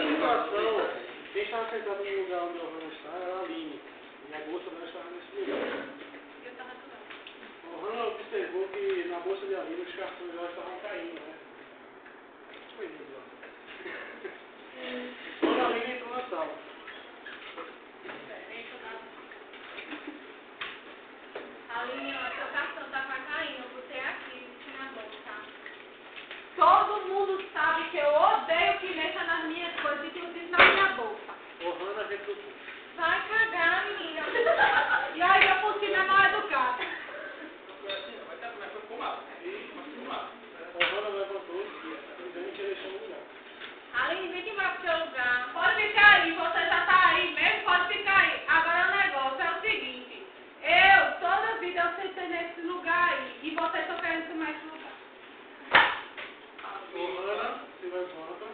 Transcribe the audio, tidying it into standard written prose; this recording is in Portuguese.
situação, quem estava sentado no lugar onde a Ohana está era a Aline. E a bolsa dela estava nesse lugar. Eu estava do lado. A Ohana observou que na bolsa de Aline os cartões dela estavam caindo, né? Foi lindo lá. Quando a Aline entrou na sala. Aline, ó, seu cartão tá caindo, você é aqui, na bolsa. Todo mundo sabe que eu odeio que mexa nas minhas coisas, inclusive na minha bolsa. Ohana retrucou. Vai cagar, menina. E aí eu por cima é mal educada. Ohana levantou e dizendo que deixou o lugar. Aline, vem que vai pro seu lugar. Pode ficar aí, você já tá aí mesmo, pode ficar aí. Agora o negócio é o seguinte, toda vida eu sentei nesse lugar aí, e vocês estão querendo tomar esse lugar. Ohana se levanta